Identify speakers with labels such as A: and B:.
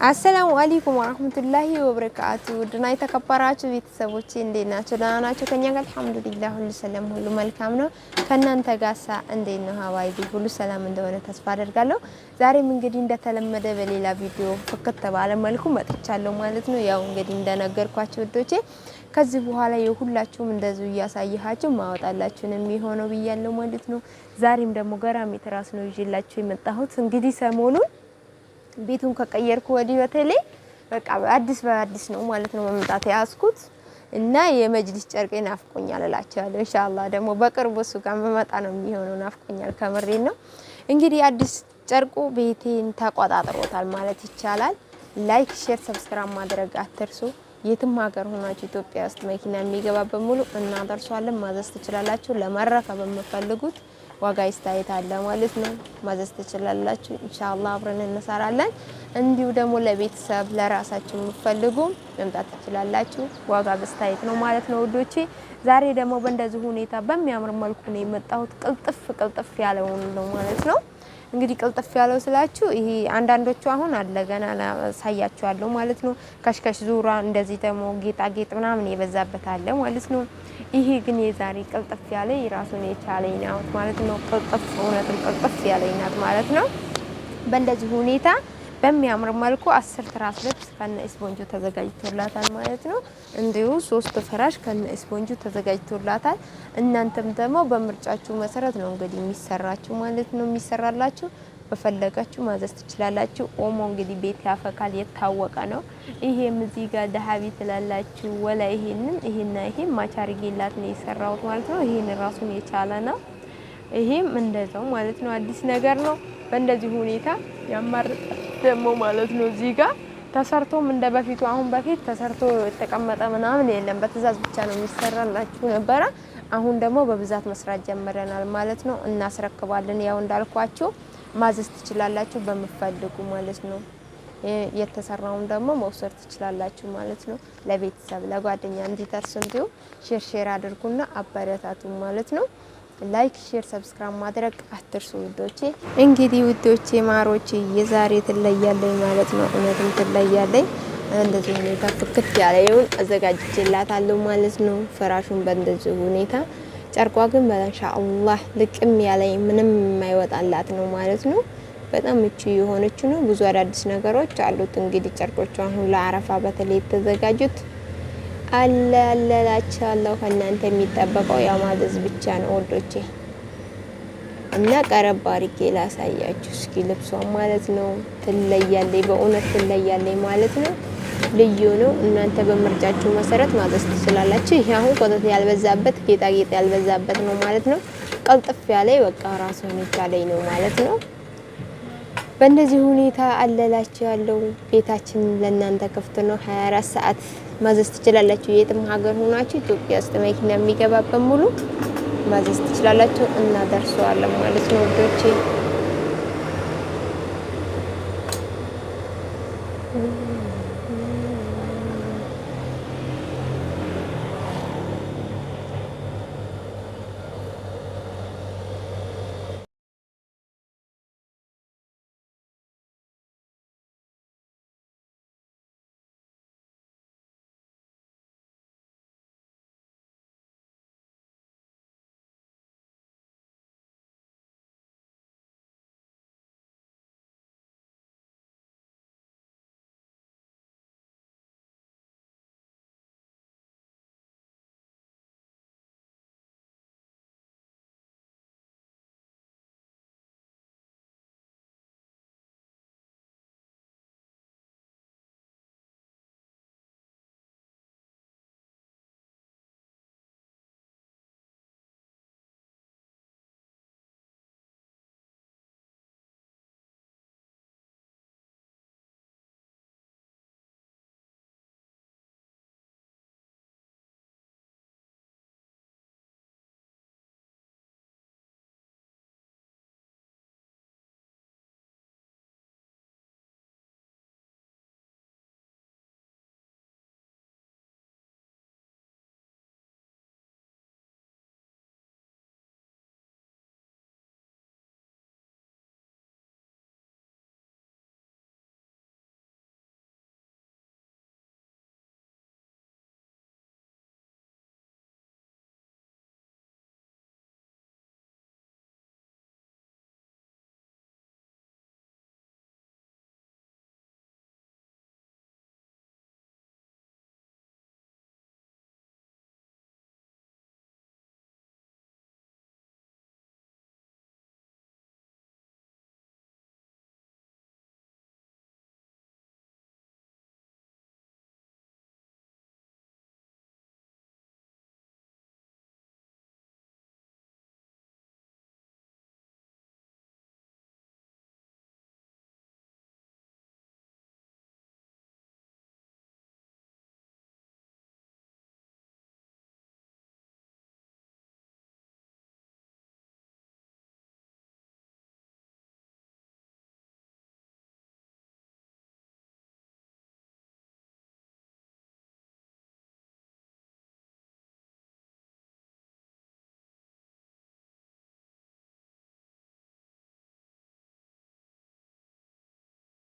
A: አሰላሙ አለይኩም ወራህመቱላሂ ወበረካቱ ድና የተከበራችሁ ቤተሰቦቼ እንዴት ናችሁ? ደህና ናችሁ? ከኛ ጋር አልሐምዱሊላህ ሁሉ ሰላም ሁሉ መልካም ነው። ከናንተ ጋርሳ እንዴት ነው? ሀዋይቢ ሁሉ ሰላም እንደሆነ ተስፋ አደርጋለሁ። ዛሬም እንግዲህ እንደተለመደ በሌላ ቪዲዮ ፍክት ባለ መልኩ መጥቻለሁ ማለት ነው። ያው እንግዲህ እንደነገርኳችሁ ወዶቼ ከዚህ በኋላ የሁላችሁም እንደዚሁ እያሳየኋችሁ ማወጣላችሁ ነው የሚሆነው ብያለሁ ማለት ነው። ዛሬም ደግሞ ገራሚ ትራስ ነው ይዤላችሁ የመጣሁት። እንግዲህ ሰሞኑን ቤቱን ከቀየርኩ ወዲህ በተለይ በቃ በአዲስ ነው ማለት ነው መምጣት ያስኩት እና የመጅሊስ ጨርቄ ናፍቆኛል እላችኋለሁ። ኢንሻአላህ ደግሞ በቅርቡ እሱ ጋር መመጣ ነው የሚሆነው። ናፍቆኛል ከምሬን ነው። እንግዲህ አዲስ ጨርቁ ቤቴን ተቆጣጥሮታል ማለት ይቻላል። ላይክ፣ ሼር፣ ሰብስክራይብ ማድረግ አትርሱ። የትም ሀገር ሆናችሁ ኢትዮጵያ ውስጥ መኪና የሚገባበት ሙሉ እናደርሷለን። ማዘዝ ትችላላችሁ። ለመረከብ በመፈልጉት ዋጋ ይስታይታል ማለት ነው። ማዘዝ ትችላላችሁ። ኢንሻአላህ አብረን እንሰራለን። እንዲሁ ደግሞ ለቤተሰብ ለራሳችሁ የምትፈልጉ መምጣት ትችላላችሁ። ዋጋ በስታይት ነው ማለት ነው ውዶቼ። ዛሬ ደግሞ በእንደዚህ ሁኔታ በሚያምር መልኩ ነው የመጣሁት። ቅልጥፍ ያለው ነው ማለት ነው። እንግዲህ ቅልጥፍ ያለው ስላችሁ ይሄ አንዳንዶቹ አሁን አለ ገና ሳያችኋለሁ ማለት ነው። ከሽከሽ ዙራ እንደዚህ ደግሞ ጌጣጌጥ ምናምን የበዛበት አለ ማለት ነው። ይሄ ግን የዛሬ ቅልጥፍ ያለ የራሱን የቻለኝ ነው ማለት ነው። ቅልጥፍ እውነትም ቅልጥፍ ያለኝ ናት ማለት ነው። በእንደዚህ ሁኔታ በሚያምር መልኩ 10 ትራስ ልብስ ከነ ስፖንጁ ተዘጋጅቶላታል ማለት ነው። እንዲሁ 3 ፍራሽ ከነ ስፖንጁ ተዘጋጅቶላታል። እናንተም ደግሞ በምርጫችሁ መሰረት ነው እንግዲህ የሚሰራችሁ ማለት ነው። የሚሰራላችሁ በፈለጋችሁ ማዘዝ ትችላላችሁ። ኦሞ እንግዲህ ቤት ያፈካል የታወቀ ነው። ይሄም እዚህ ጋር ደሃቢ ትላላችሁ ወላ ይሄና ይሄ ማቻርጌላት ነው የሰራሁት ማለት ነው። ይሄን ራሱን የቻለ ነው። ይሄም እንደዛው ማለት ነው። አዲስ ነገር ነው። በእንደዚህ ሁኔታ ያማር ደግሞ ማለት ነው። እዚህ ጋር ተሰርቶም እንደ በፊቱ አሁን በፊት ተሰርቶ የተቀመጠ ምናምን የለም። በትዕዛዝ ብቻ ነው የሚሰራላችሁ ነበረ። አሁን ደግሞ በብዛት መስራት ጀምረናል ማለት ነው። እናስረክባለን። ያው እንዳልኳችሁ ማዘዝ ትችላላችሁ በመፈልጉ ማለት ነው። የተሰራውን ደግሞ መውሰድ ትችላላችሁ ማለት ነው። ለቤተሰብ ለጓደኛ እንዲደርስ እንዲሁ ሼር አድርጉና አበረታቱ ማለት ነው። ላይክ፣ ሼር፣ ሰብስክራይብ ማድረግ አትርሱ ውዶቼ። እንግዲህ ውዶቼ ማሮቼ የዛሬ ትለያለኝ ማለት ነው። እውነትም ትለያለኝ። እንደዚህ ሁኔታ ፍክት ያለውን አዘጋጅቼላታለሁ ማለት ነው። ፍራሹን በእንደዚህ ሁኔታ ጨርቋ ግን በኢንሻአላህ ልቅም ያለኝ ምንም የማይወጣላት ነው ማለት ነው። በጣም ምቹ የሆነች ነው። ብዙ አዳዲስ ነገሮች አሉት። እንግዲህ ጨርቆቹ አሁን ለአረፋ በተለይ የተዘጋጁት አለላችኋለሁ። ከእናንተ የሚጠበቀው ያው ማዘዝ ብቻ ነው ወዶቼ። እና ቀረብ አድርጌ ላሳያችሁ እስኪ ልብሷን ማለት ነው። ትለያለች፣ በእውነት ትለያለች ማለት ነው። ልዩ ነው። እናንተ በምርጫችሁ መሰረት ማዘዝ ትችላላችሁ። ይሄ አሁን ቆጠት ያልበዛበት ጌጣጌጥ ያልበዛበት ነው ማለት ነው። ቀልጥፍ ያለ በቃ ራሱን የቻለኝ ነው ማለት ነው። በእንደዚህ ሁኔታ አለላችኋለሁ። ቤታችን ለእናንተ ክፍት ነው 24 ሰዓት ማዘዝ ትችላላችሁ። የትም ሀገር ሆናችሁ ኢትዮጵያ ውስጥ መኪና የሚገባበት ሙሉ ማዘዝ ትችላላችሁ። እናደርሰዋለን ማለት ነው ወዶቼ።